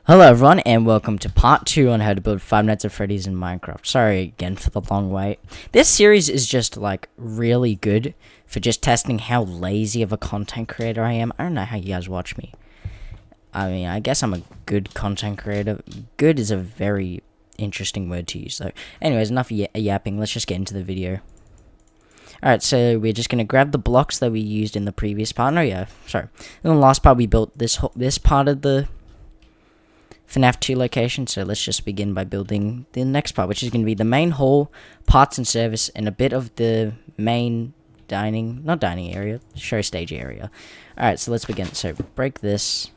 Hello everyone and welcome to part 2 on how to build 5 Nights at Freddy's in Minecraft. Sorry again for the long wait. This series is just like really good for just testing how lazy of a content creator I am. I don't know how you guys watch me. I mean, I guess I'm a good content creator. Good is a very interesting word to use though. Anyways, enough yapping, let's just get into the video. Alright, so we're just going to grab the blocks that we used in the previous part. In the last part we built this part of the FNAF 2 location, so let's just begin by building the next part, which is going to be the main hall, parts and service, and a bit of the main not dining area, show stage area. Alright, so let's begin. So, break this.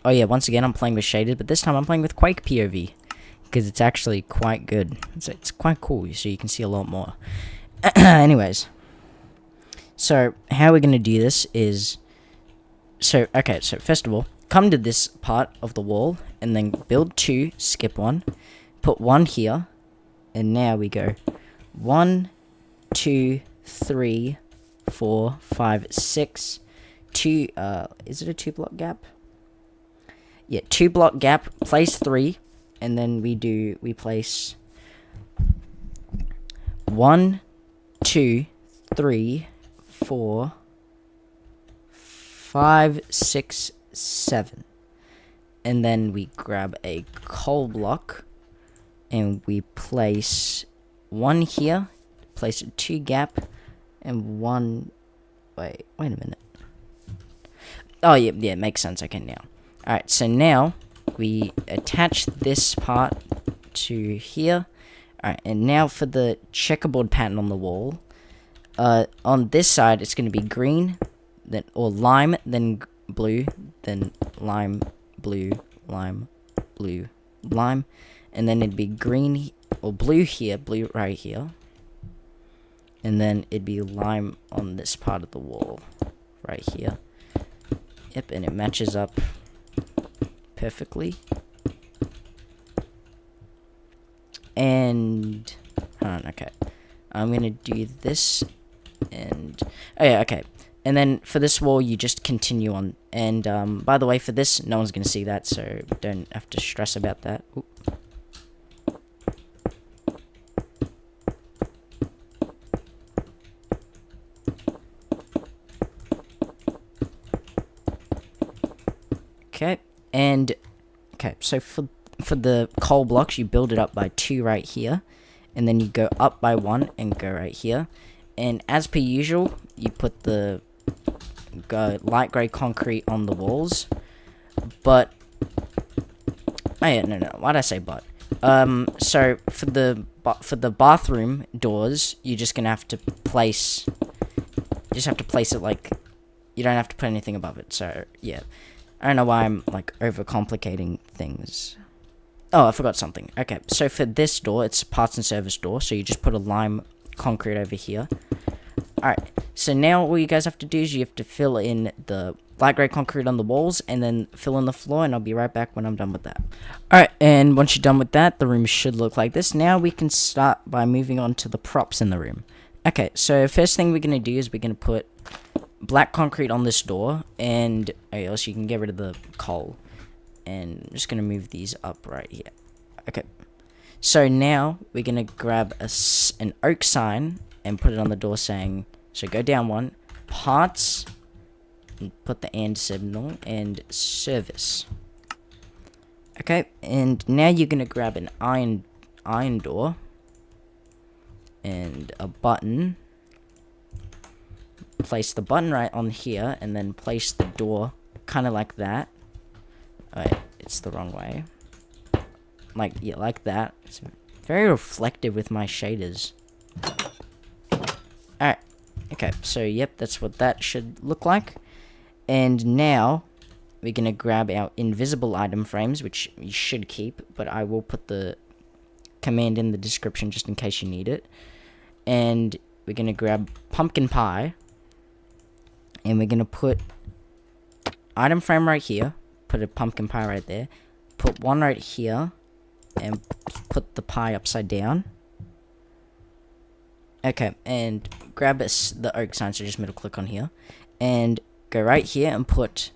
Oh yeah, once again, I'm playing with shaded, but this time I'm playing with Quake POV, because it's actually quite good. It's quite cool, so you can see a lot more. Anyways, so how we're going to do this is, so first of all, come to this part of the wall, and then build 2, skip 1, put 1 here, and now we go 1, 2, 3, 4, 5, 6, 2, is it a 2 block gap? Yeah, 2 block gap, place 3, and then we place 1, 2, 3, 4, 5, 6, 7, and then we grab a coal block and we place 1 here, place a 2 gap, and 1, wait a minute. Oh yeah, it makes sense. Okay, now. Alright, so now we attach this part to here. Alright, and now for the checkerboard pattern on the wall. On this side it's going to be green, then or lime, then blue, then lime, blue, lime, blue, lime, and then it'd be green or blue here, blue right here, and then it'd be lime on this part of the wall right here. Yep, and it matches up perfectly. And hold on, okay, I'm gonna do this, and oh yeah, okay. And then for this wall, you just continue on. And by the way, for this, no one's going to see that, so don't have to stress about that. Oop. Okay, and okay, so for the coal blocks, you build it up by 2 right here, and then you go up by 1 and go right here. And as per usual, you put the light grey concrete on the walls, but oh yeah, no, why'd I say but? So for the bathroom doors, you're just gonna have to place, it like, you don't have to put anything above it. So yeah, I don't know why I'm like overcomplicating things. Oh, I forgot something. Okay, so for this door, it's parts and service door, so you just put a lime concrete over here. Alright, so now all you guys have to do is you have to fill in the light grey concrete on the walls, and then fill in the floor, and I'll be right back when I'm done with that. Alright, and once you're done with that, the room should look like this. Now we can start by moving on to the props in the room. Okay, so first thing we're going to do is we're going to put black concrete on this door, and else you can get rid of the coal. And I'm just going to move these up right here. Okay, so now we're going to grab an oak sign and put it on the door saying, so go down 1, parts, and put the and signal, and service. Okay, and now you're going to grab an iron door, and a button, place the button right on here, and then place the door kind of like that. Alright, it's the wrong way. Like, yeah, like that. It's very reflective with my shaders. Alright, okay, so yep, that's what that should look like. And now, we're going to grab our invisible item frames, which you should keep, but I will put the command in the description just in case you need it. And we're going to grab pumpkin pie, and we're going to put item frame right here, put a pumpkin pie right there, put 1 right here, and put the pie upside down. Okay, and grab the oak sign, so just middle click on here, and go right here and put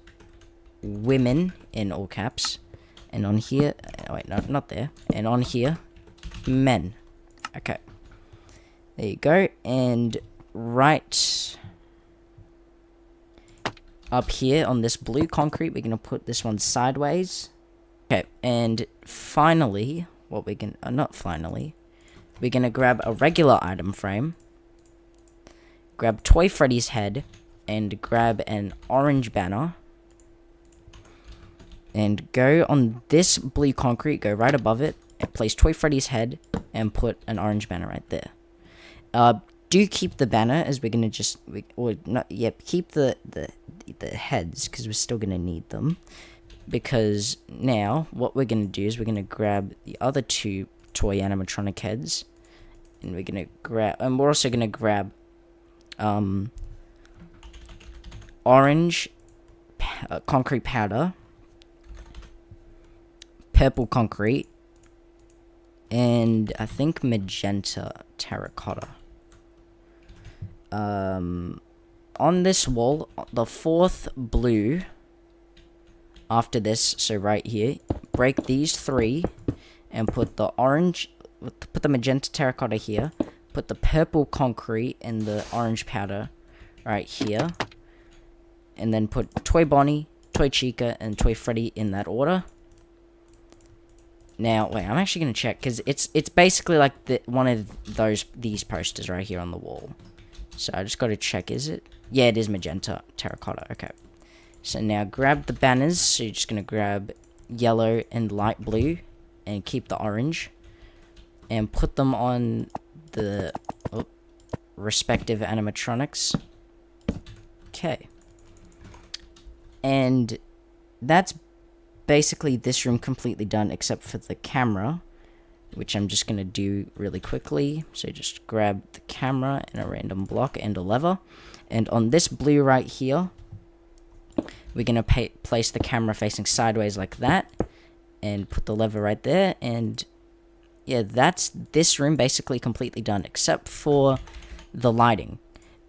women in all caps, And on here, wait, no, not there. And on here, men. Okay. There you go. And right up here on this blue concrete, we're going to put this one sideways. Okay, and finally, what we're going to, not finally, we're going to grab a regular item frame, grab Toy Freddy's head, and grab an orange banner, and go on this blue concrete, go right above it, and place Toy Freddy's head, and put an orange banner right there. Do keep the banner, as we're gonna just, keep the heads, because we're still gonna need them. Because now, what we're gonna do is we're gonna grab the other two toy animatronic heads, and we're gonna grab, and we're also gonna grab, orange concrete powder, purple concrete, and I think magenta terracotta. On this wall, the fourth blue after this, so right here, break these three and put the orange, put the magenta terracotta here, put the purple concrete and the orange powder right here, and then put Toy Bonnie, Toy Chica, and Toy Freddy in that order. Now, wait, I'm actually gonna check, because it's basically like one of these posters right here on the wall. So I just gotta check, is it? Yeah, it is magenta terracotta, okay. So now grab the banners, so you're just gonna grab yellow and light blue, and keep the orange, and put them on the respective animatronics. Okay. And that's basically this room completely done, except for the camera, which I'm just going to do really quickly. So just grab the camera and a random block and a lever. And on this blue right here, we're going to place the camera facing sideways like that. And put the lever right there. And yeah, that's this room basically completely done, except for the lighting.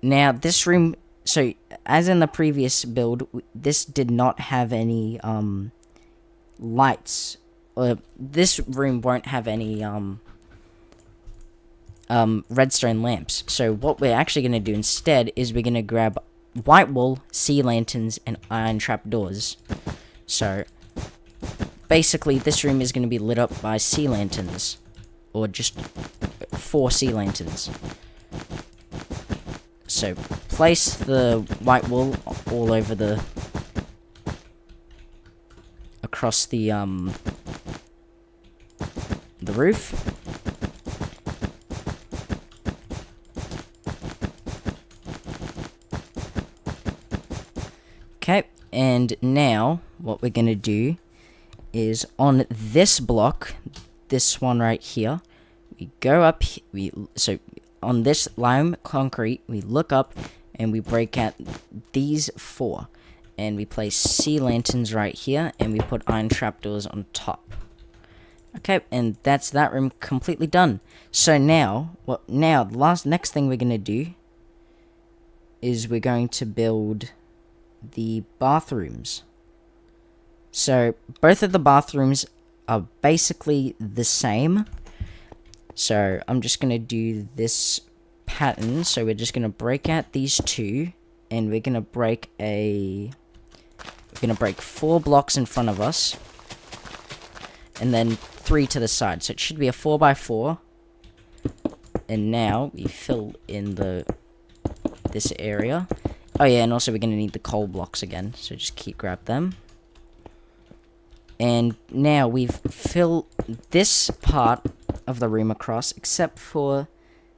Now, this room, so as in the previous build, this did not have any lights. This room won't have any redstone lamps. So what we're actually going to do instead is we're going to grab white wool, sea lanterns, and iron trap doors. So basically this room is going to be lit up by sea lanterns, or just 4 sea lanterns. So place the white wool all over the across the roof. Okay, and now what we're gonna do is on this block, this one right here, we go up. So on this lime concrete, we look up and we break out these 4. And we place sea lanterns right here, and we put iron trapdoors on top. Okay, and that's that room completely done. So now, the next thing we're gonna do is we're going to build the bathrooms. So both of the bathrooms are basically the same. So I'm just gonna do this pattern. So we're just gonna break out these 2, and we're gonna break 4 blocks in front of us, and then 3 to the side. So it should be a 4x4. And now we fill in this area. Oh yeah, and also we're gonna need the coal blocks again. So just grab them. And now we've filled this part of the room across, except for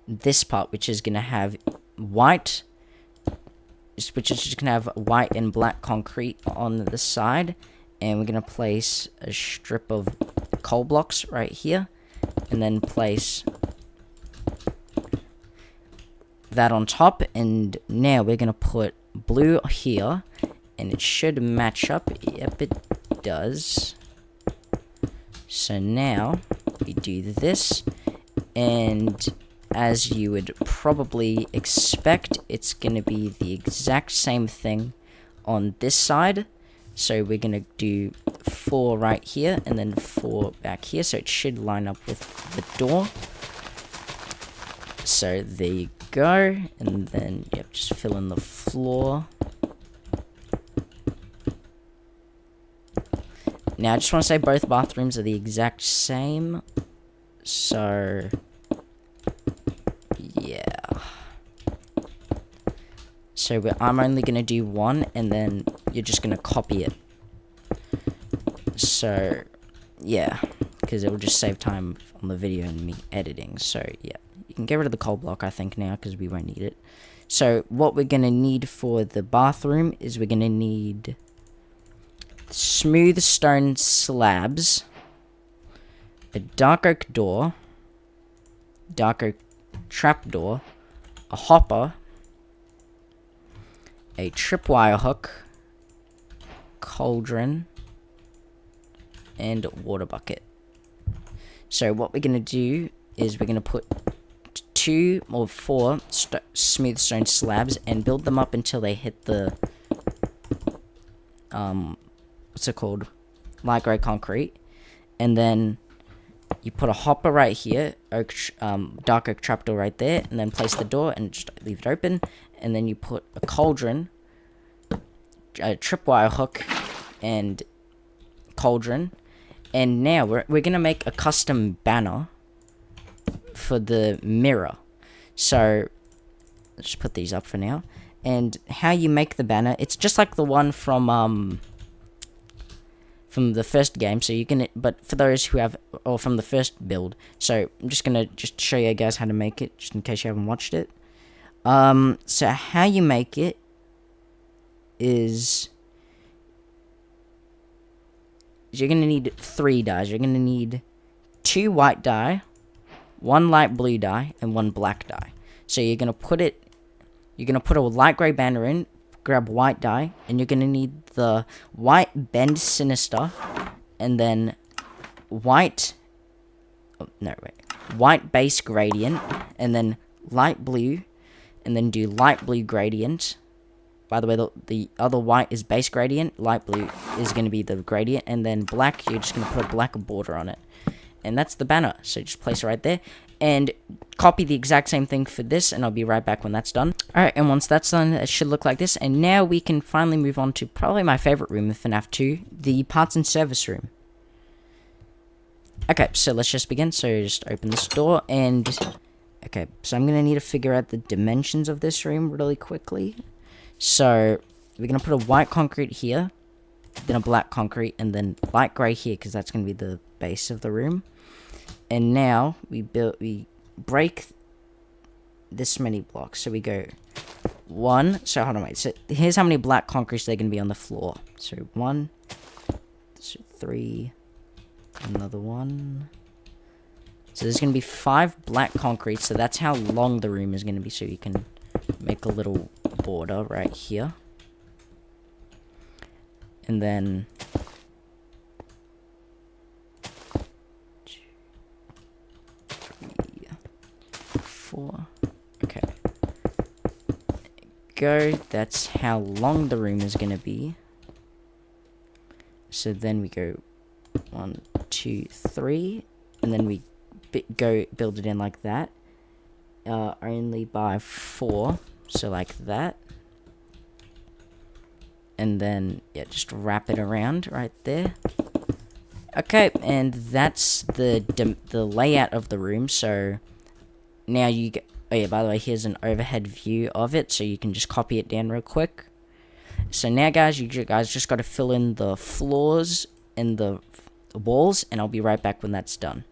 this part, which is gonna have white. Which is just gonna have white and black concrete on the side, and we're gonna place a strip of coal blocks right here, and then place that on top. And now we're gonna put blue here, and it should match up. Yep, it does. So now we do this, and as you would probably expect, it's going to be the exact same thing on this side. So we're going to do 4 right here, and then 4 back here, so it should line up with the door. So there you go, and then yep, just fill in the floor. Now I just want to say both bathrooms are the exact same, so yeah. So I'm only going to do one, and then you're just going to copy it. So, yeah, because it will just save time on the video and me editing. So, yeah, you can get rid of the coal block, I think, now, because we won't need it. So, what we're going to need for the bathroom is we're going to need smooth stone slabs, a dark oak door, dark oak trapdoor, a hopper, a tripwire hook, cauldron, and water bucket. So what we're going to do is we're going to put 2 or 4 smooth stone slabs and build them up until they hit the what's it called, light grey concrete. And then you put a hopper right here, dark oak trapdoor right there, and then place the door and just leave it open. And then you put a cauldron, a tripwire hook, and cauldron. And now we're gonna make a custom banner for the mirror. So let's just put these up for now. And how you make the banner, it's just like the one from the first game. So you can, but for those who have, or from the first build. So I'm just gonna show you guys how to make it, just in case you haven't watched it. So how you make it is you're going to need 3 dyes. You're going to need 2 white dye, 1 light blue dye, and 1 black dye. So you're going to put a light grey banner in, grab white dye, and you're going to need the white bend sinister, and then white base gradient, and then light blue, and then do light blue gradient. By the way, the other white is base gradient, light blue is going to be the gradient, and then black, you're just going to put a black border on it. And that's the banner, so just place it right there. And copy the exact same thing for this, and I'll be right back when that's done. Alright, and once that's done, it should look like this. And now we can finally move on to probably my favorite room in FNAF 2, the parts and service room. Okay, so let's just begin. So just open this door, and okay, so I'm going to need to figure out the dimensions of this room really quickly. So we're going to put a white concrete here, then a black concrete, and then light grey here, because that's going to be the base of the room. And now we break this many blocks. So we go 1, so hold on, wait. So here's how many black concretes they're going to be on the floor. So 1, so 3, another 1. So there's going to be 5 black concrete, so that's how long the room is going to be. So you can make a little border right here. And then 2, 3, 4. Okay. Go. That's how long the room is going to be. So then we go 1, 2, 3, and then we go build it in like that. Only by 4, so like that. And then, yeah, just wrap it around right there. Okay, and that's the layout of the room. So now you get, oh yeah, by the way, here's an overhead view of it, so you can just copy it down real quick. So now, guys, you guys just got to fill in the floors and the walls, and I'll be right back when that's done.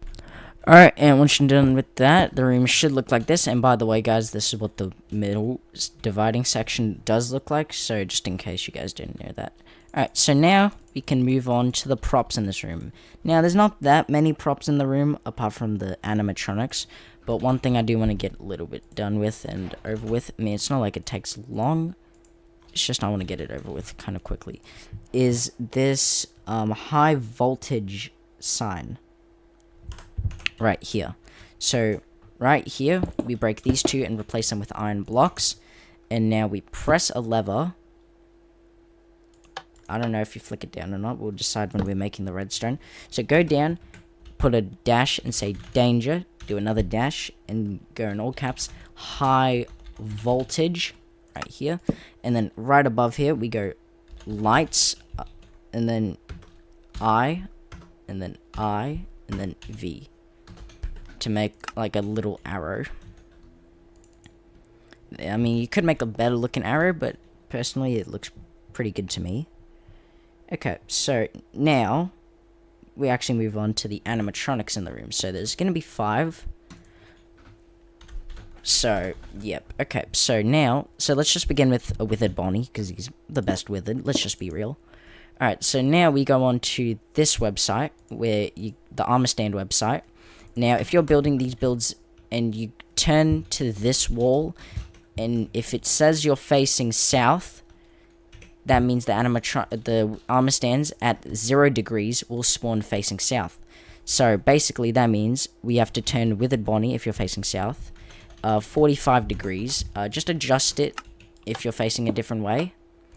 Alright, and once you're done with that, the room should look like this. And by the way, guys, this is what the middle dividing section does look like. So just in case you guys didn't know that. Alright, so now we can move on to the props in this room. Now, there's not that many props in the room, apart from the animatronics. But one thing I do want to get a little bit done with and over with, I mean, it's not like it takes long. It's just I want to get it over with kind of quickly. Is this high voltage sign. Right here. So right here, we break these 2 and replace them with iron blocks. And now we press a lever. I don't know if you flick it down or not. We'll decide when we're making the redstone. So go down, put a dash and say danger. Do another dash and go in all caps, high voltage, right here. And then right above here, we go lights, and then I, and then I, and then V. To make like a little arrow. I mean, you could make a better looking arrow, but personally it looks pretty good to me. Okay, so now we actually move on to the animatronics in the room. So there's going to be 5. So, yep. Okay, so now, let's just begin with a withered Bonnie, because he's the best withered. Let's just be real. Alright, so now we go on to this website, the armor stand website. Now, if you're building these builds and you turn to this wall, and if it says you're facing south, that means the armor stands at 0 degrees will spawn facing south. So basically, that means we have to turn Withered Bonnie if you're facing south, 45 degrees. Just adjust it if you're facing a different way.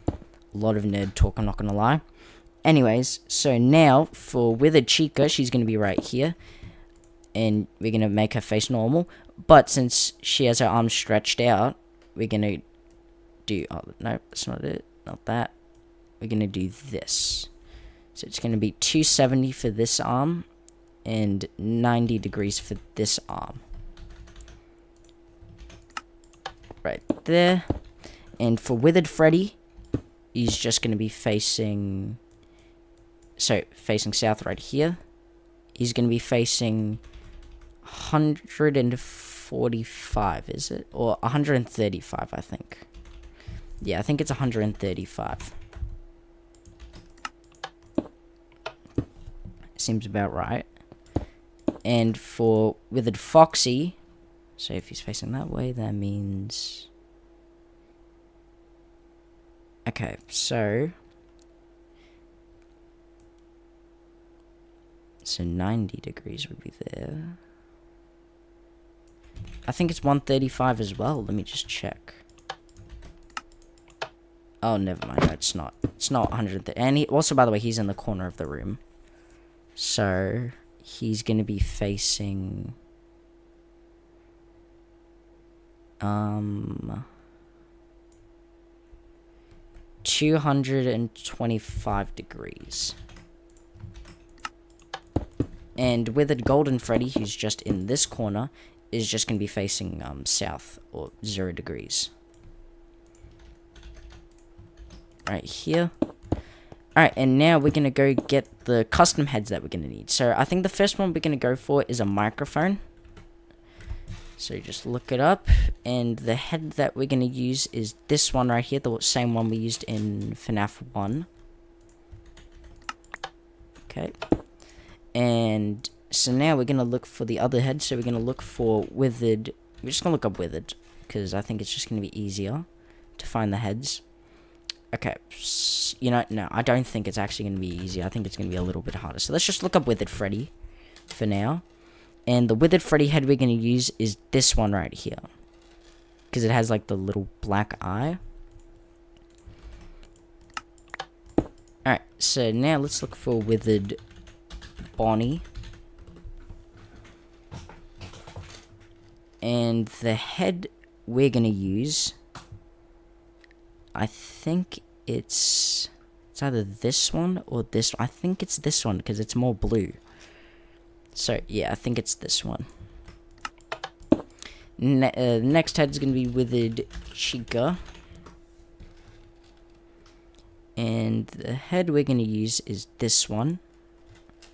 A lot of nerd talk, I'm not gonna lie. Anyways, so now for Withered Chica, she's gonna be right here. And we're going to make her face normal. But since she has her arms stretched out, we're going to do... Oh, no, that's not it. Not that. We're going to do this. So it's going to be 270 for this arm. And 90 degrees for this arm. Right there. And for Withered Freddy, he's just going to be facing... So, facing south right here. He's going to be facing... 145, is it? Or 135, I think. Yeah, I think it's 135. Seems about right. And for Withered Foxy, so if he's facing that way, that means... Okay, so 90 degrees would be there. I think it's 135 as well. Let me just check. Oh, never mind. No, it's not. It's not 130. And he, also, by the way, he's in the corner of the room. So, he's going to be facing... 225 degrees. And Withered Golden Freddy, who's just in this corner, is just going to be facing south, or 0 degrees. Right here. Alright, and now we're going to go get the custom heads that we're going to need. So, I think the first one we're going to go for is a microphone. So, just look it up. And the head that we're going to use is this one right here, the same one we used in FNAF 1. Okay. And so now we're going to look for the other head. So, we're going to look for Withered. We're just going to look up Withered, because I think it's just going to be easier to find the heads. Okay, you know, no, I don't think it's actually going to be easy. I think it's going to be a little bit harder. So let's just look up Withered Freddy for now. And the Withered Freddy head we're going to use is this one right here. Because it has like the little black eye. Alright, so now let's look for Withered Bonnie. And the head we're going to use... I think it's either this one or this one. I think it's this one because it's more blue. So, yeah, I think it's this one. Next head is going to be Withered Chica. And the head we're going to use is this one.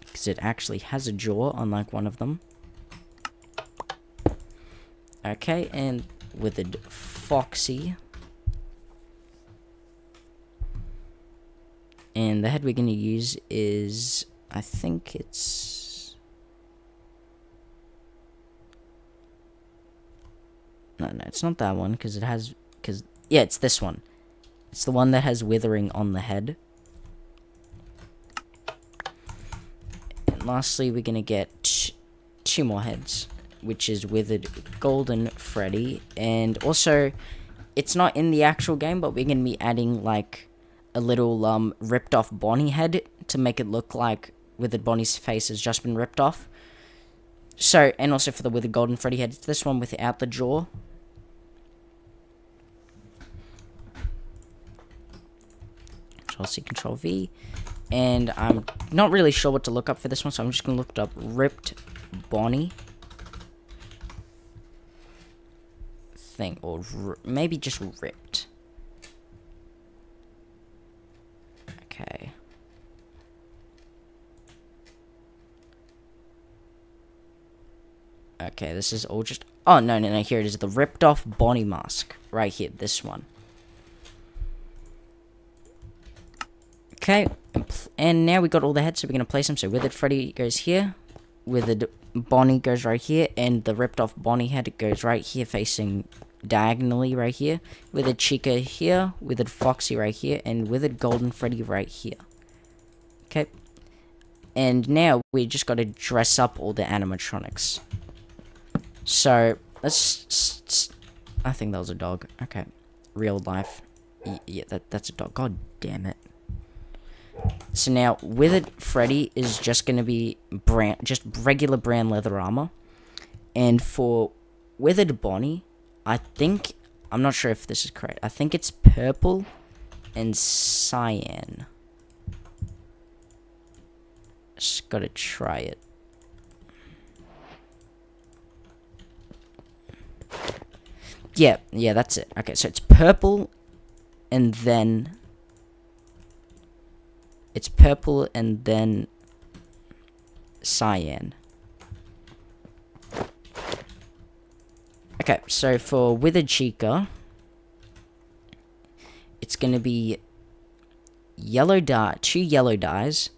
Because it actually has a jaw, unlike one of them. Okay, and Withered Foxy. And the head we're going to use is, I think it's... No, it's not that one, because it has... Yeah, it's this one. It's the one that has withering on the head. And lastly, we're going to get two more heads, which is Withered Golden Freddy. And also, it's not in the actual game, but we're going to be adding, like... a little ripped off Bonnie head to make it look like Withered Bonnie's face has just been ripped off. So, and also for the Withered Golden Freddy head, it's this one without the jaw. Control-C, Control-V. And I'm not really sure what to look up for this one, so I'm just going to look up ripped Bonnie thing, or maybe just ripped. Okay. Okay, this is all just... Oh, no, here it is. The ripped off Bonnie mask. Right here, this one. Okay, and now we got all the heads, so we're going to place them. So Withered Freddy goes here. Withered Bonnie goes right here. And the ripped off Bonnie head goes right here, facing diagonally right here. Withered Chica here. Withered Foxy right here. And Withered Golden Freddy right here. Okay. And now we just got to dress up all the animatronics. So, let's... I think that was a dog. Okay. Real life. Yeah, that's a dog. God damn it. So now, Withered Freddy is just going to be just regular brand leather armor. And for Withered Bonnie, I think... I'm not sure if this is correct. I think it's purple and cyan. Just gotta try it. Yeah, that's it. Okay, so it's purple, and then... It's purple, and then... cyan. Okay, so for Withered Chica... It's gonna be... yellow dye... 2 yellow dyes...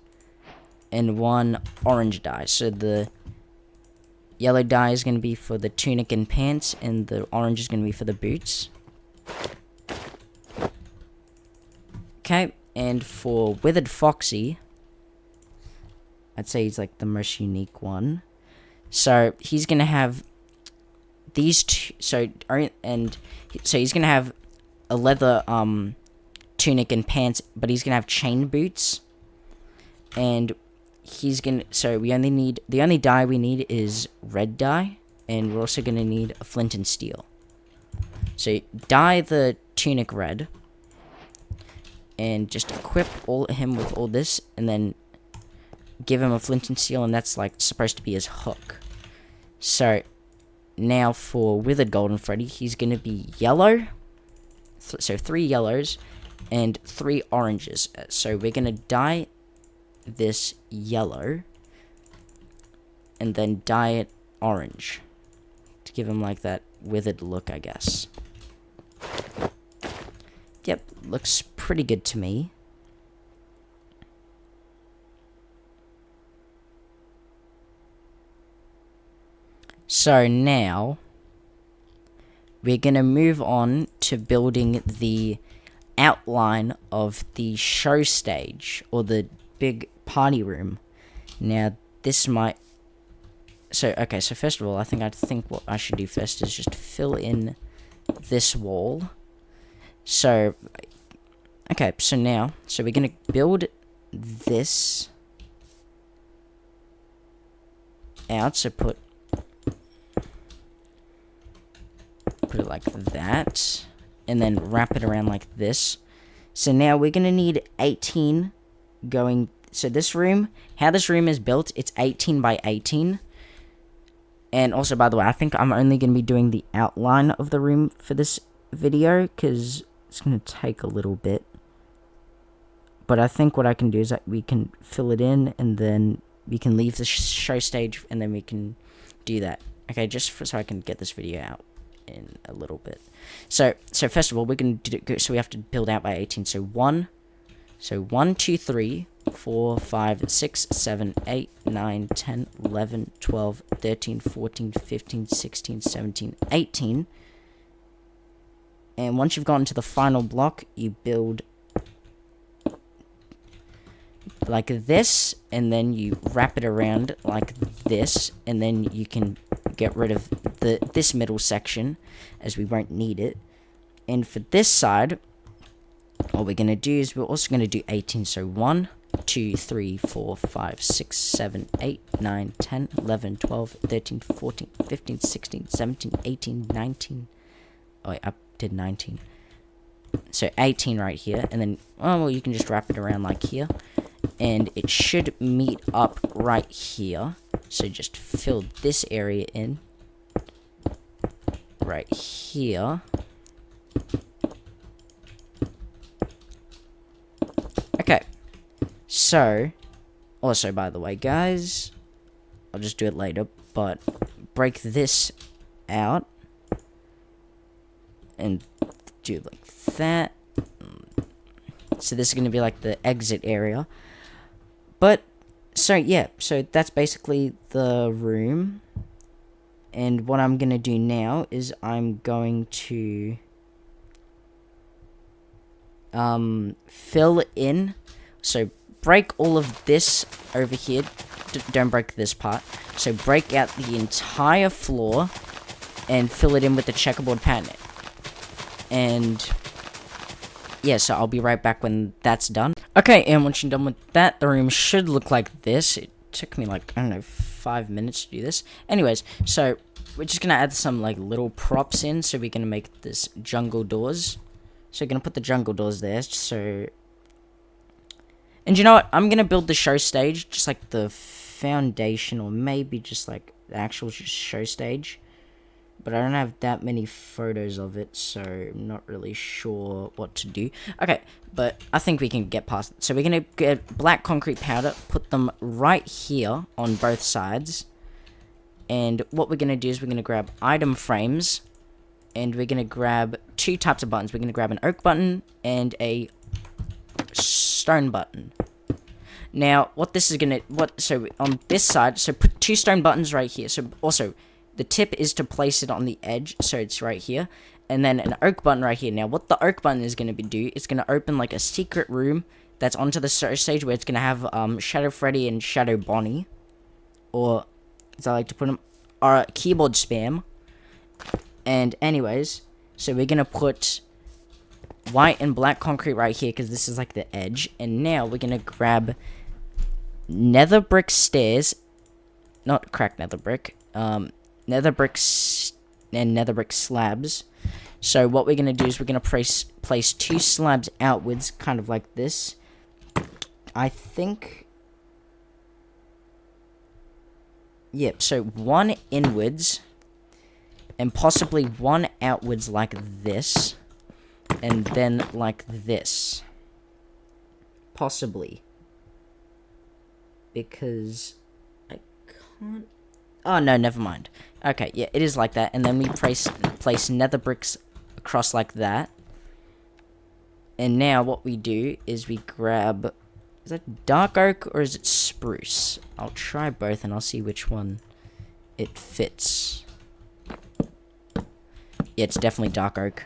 and 1 orange dye. So the... yellow dye is going to be for the tunic and pants, and the orange is going to be for the boots. Okay, and for Withered Foxy, I'd say he's like the most unique one. So he's going to have these two, so he's going to have a leather tunic and pants, but he's going to have chain boots. And he's gonna, so we only need, the only dye we need is red dye, and we're also gonna need a flint and steel. So dye the tunic red, and just equip him with all this, and then give him a flint and steel, and that's like supposed to be his hook. So now for Withered Golden Freddy, he's gonna be yellow, so 3 yellows, and 3 oranges. So we're gonna dye this yellow and then dye it orange to give him like that withered look, I guess. Yep, looks pretty good to me. So now we're gonna move on to building the outline of the show stage, or the big party room. Now this might, so okay, so first of all, I think what I should do first is just fill in this wall. So okay, so now, so we're gonna build this out. So put it like that, and then wrap it around like this. So now we're gonna need 18 going, so this room, how this room is built, it's 18 by 18. And also, by the way, I think I'm only going to be doing the outline of the room for this video, because it's going to take a little bit. But I think what I can do is that we can fill it in, and then we can leave the show stage, and then we can do that. Okay, just so I can get this video out in a little bit. So first of all, we're going to do, so we have to build out by 18. So 1, 2, 3, 4, 5, 6, 7, 8, 9, 10, 11, 12, 13, 14, 15, 16, 17, 18. And once you've gotten to the final block, you build like this, and then you wrap it around like this, and then you can get rid of this middle section, as we won't need it. And for this side, what we're going to do is we're also going to do 18. So 1, 2, 3, 4, 5, 6, 7, 8, 9, 10, 11, 12, 13, 14, 15, 16, 17, 18, 19. Oh, wait, I did 19. So 18 right here. And then, oh, well, you can just wrap it around like here. And it should meet up right here. So just fill this area in. Right here. Okay. So, also, by the way, guys, I'll just do it later, but break this out. And do like that. So this is going to be like the exit area. But, so yeah, so that's basically the room. And what I'm going to do now is I'm going to fill in. So break all of this over here. Don't break this part. So break out the entire floor and fill it in with the checkerboard pattern. And yeah, so I'll be right back when that's done. Okay, and once you're done with that, the room should look like this. It took me like, I don't know, 5 minutes to do this. Anyways, so we're just gonna add some like little props in. So we're gonna make this jungle doors. So we're gonna put the jungle doors there. So, and you know what? I'm gonna build the show stage, just like the foundation, or maybe just like the actual show stage. But I don't have that many photos of it, so I'm not really sure what to do. Okay, but I think we can get past it. So we're going to get black concrete powder, put them right here on both sides. And what we're going to do is we're going to grab item frames. And we're going to grab 2 types of buttons. We're going to grab an oak button and a stone button. Now, what this is going to... So on this side, so put 2 stone buttons right here. So also... The tip is to place it on the edge, so it's right here. And then an oak button right here. Now, what the oak button is going to do, it's going to open like a secret room that's onto the stage where it's going to have Shadow Freddy and Shadow Bonnie. Or, as I like to put them, are keyboard spam. And anyways, so we're going to put white and black concrete right here, because this is like the edge. And now we're going to grab nether brick stairs. Not cracked nether brick. Nether bricks and nether brick slabs. So what we're going to do is we're going to place 2 slabs outwards, kind of like this. I think... Yep, so 1 inwards, and possibly 1 outwards like this, and then like this. Possibly. Because I can't... Oh, no, never mind. Okay, yeah, it is like that. And then we place nether bricks across like that. And now what we do is we grab... Is that dark oak or is it spruce? I'll try both and I'll see which one it fits. Yeah, it's definitely dark oak.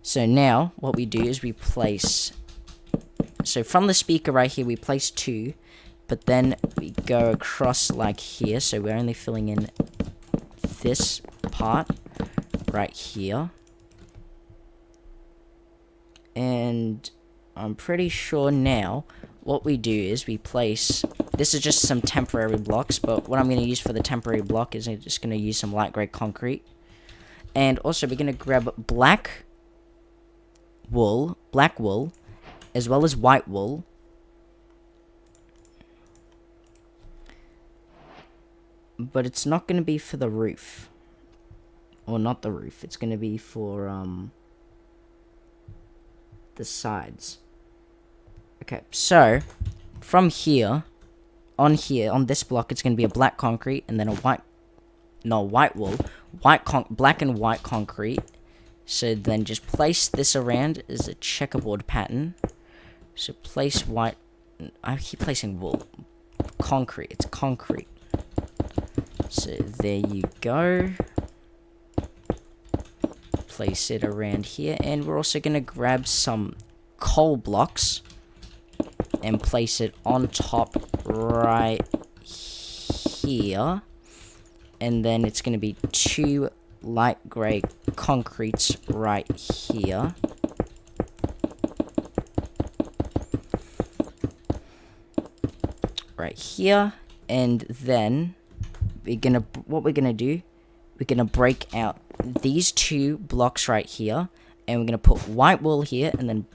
So now what we do is we place... So from the speaker right here, we place 2. But then we go across like here, so we're only filling in this part right here. And I'm pretty sure now what we do is we place... This is just some temporary blocks, but what I'm going to use for the temporary block is I'm just going to use some light grey concrete. And also we're going to grab black wool, as well as white wool. But it's not going to be for the roof. Or not the roof. It's going to be for, the sides. Okay, so, from here, on this block, it's going to be a black concrete, and then a white wool. Black and white concrete. So then just place this around as a checkerboard pattern. So place white... I keep placing wool. Concrete. It's concrete. So there you go. Place it around here. And we're also going to grab some coal blocks and place it on top right here. And then it's going to be 2 light grey concretes right here. right here, and then what we're gonna do, we're gonna break out these 2 blocks right here, and we're gonna put white wool here, and then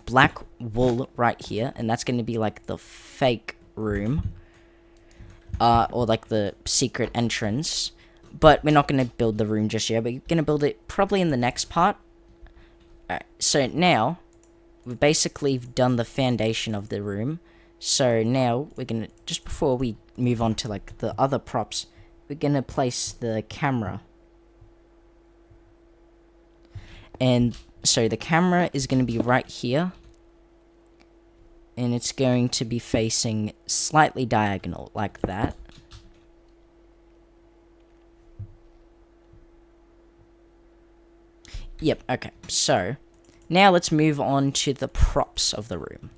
black wool right here, and that's gonna be like the fake room, or like the secret entrance. But we're not gonna build the room just yet. We're gonna build it probably in the next part. Alright, so now we've basically done the foundation of the room. So now we're gonna, just before we move on to like the other props, we're gonna place the camera. And so the camera is gonna be right here, and it's going to be facing slightly diagonal like that. Yep, okay, so now let's move on to the props of the room.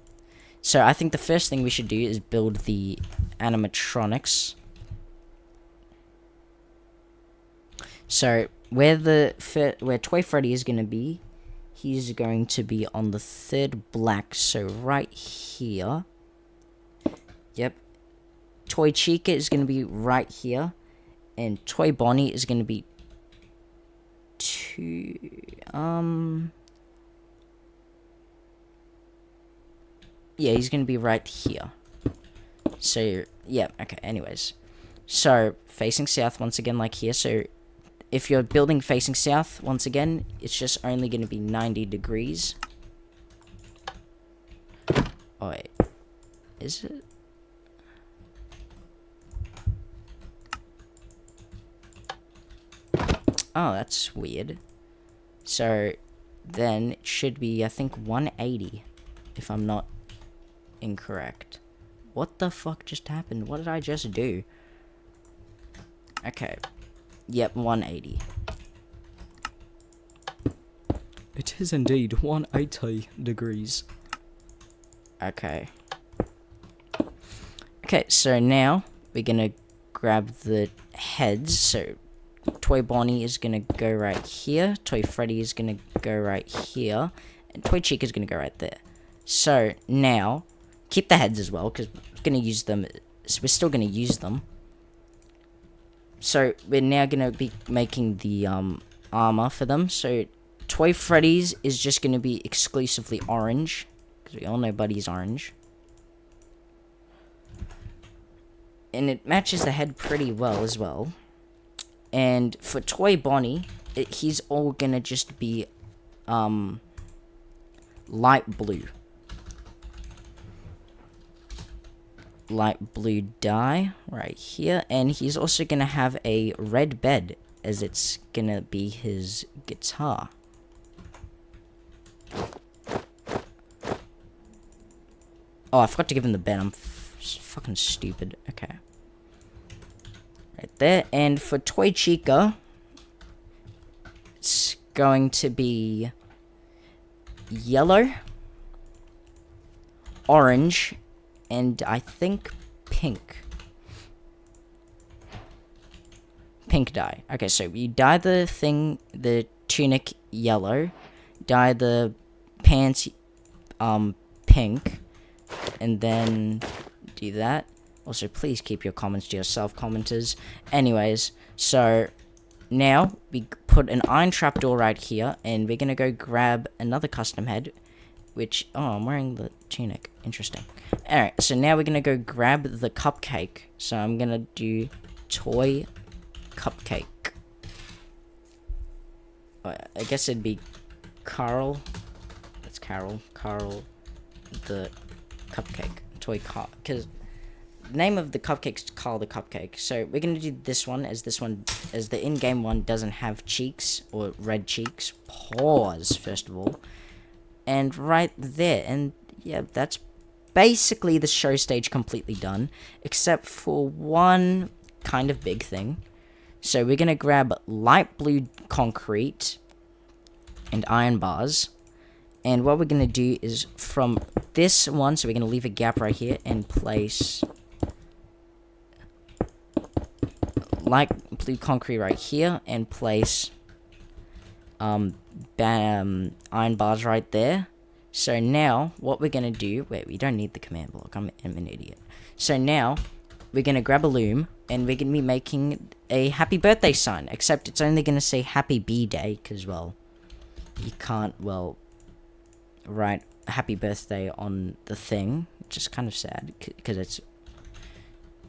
So I think the first thing we should do is build the animatronics. So where Toy Freddy is going to be, he's going to be on the 3rd black, so right here. Yep. Toy Chica is going to be right here, and Toy Bonnie is going to be yeah, he's gonna be right here. So yeah, okay, anyways, so facing south once again, like here. So if you're building facing south, once again, it's just only gonna be 90 degrees. Oh wait, is it? Oh, that's weird. So then it should be, I think, 180, if I'm not incorrect. What the fuck just happened? What did I just do? Okay. Yep, 180. It is indeed 180 degrees. Okay. Okay, so now we're gonna grab the heads. So Toy Bonnie is gonna go right here. Toy Freddy is gonna go right here. And Toy Chica is gonna go right there. So now, keep the heads as well, because we're gonna use them. So we're still gonna use them. So we're now gonna be making the armor for them. So Toy Freddy's is just gonna be exclusively orange, because we all know Buddy's orange. And it matches the head pretty well as well. And for Toy Bonnie, he's all gonna just be light blue. Light blue dye right here. And he's also gonna have a red bed, as it's gonna be his guitar. Oh, I forgot to give him the bed. I'm fucking stupid. Okay. Right there. And for Toy Chica, it's going to be yellow, orange, and I think pink. Pink dye. Okay, so you dye the tunic yellow, dye the pants pink, and then do that. Also, please keep your comments to yourself, commenters. Anyways, so now we put an iron trapdoor right here, and we're gonna go grab another custom head, which, oh, I'm wearing the tunic. Interesting. Alright, so now we're gonna go grab the cupcake. So I'm gonna do toy cupcake. I guess it'd be Carl. That's Carol. Carl the cupcake. Toy car. Because the name of the cupcake's Carl the Cupcake. So we're gonna do this one, as the in-game one doesn't have cheeks, or red cheeks. Pause, first of all. And right there. And yeah, that's basically the show stage completely done, except for one kind of big thing. So we're gonna grab light blue concrete and iron bars, and what we're gonna do is from this one, so we're gonna leave a gap right here and place light blue concrete right here, and place iron bars right there. So now, what we're going to do... Wait, we don't need the command block. I'm an idiot. So now, we're going to grab a loom, and we're going to be making a happy birthday sign. Except it's only going to say happy B-day, because, well, you can't, well, write happy birthday on the thing. Which is kind of sad, because it's...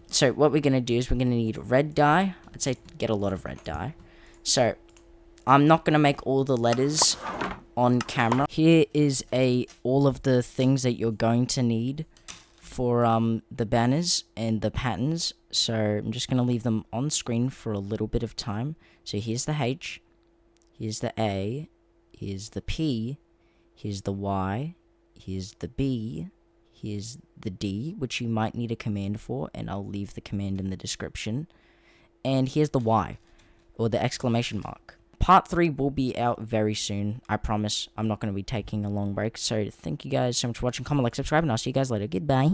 So what we're going to do is we're going to need red dye. I'd say get a lot of red dye. So, I'm not going to make all the letters on camera. Here is all of the things that you're going to need for the banners and the patterns. So I'm just going to leave them on screen for a little bit of time. So here's the H, here's the A, here's the P, here's the Y, here's the B, here's the D, which you might need a command for, and I'll leave the command in the description. And here's the Y, or the exclamation mark. Part 3 will be out very soon, I promise. I'm not going to be taking a long break. So thank you guys so much for watching. Comment, like, subscribe, and I'll see you guys later. Goodbye.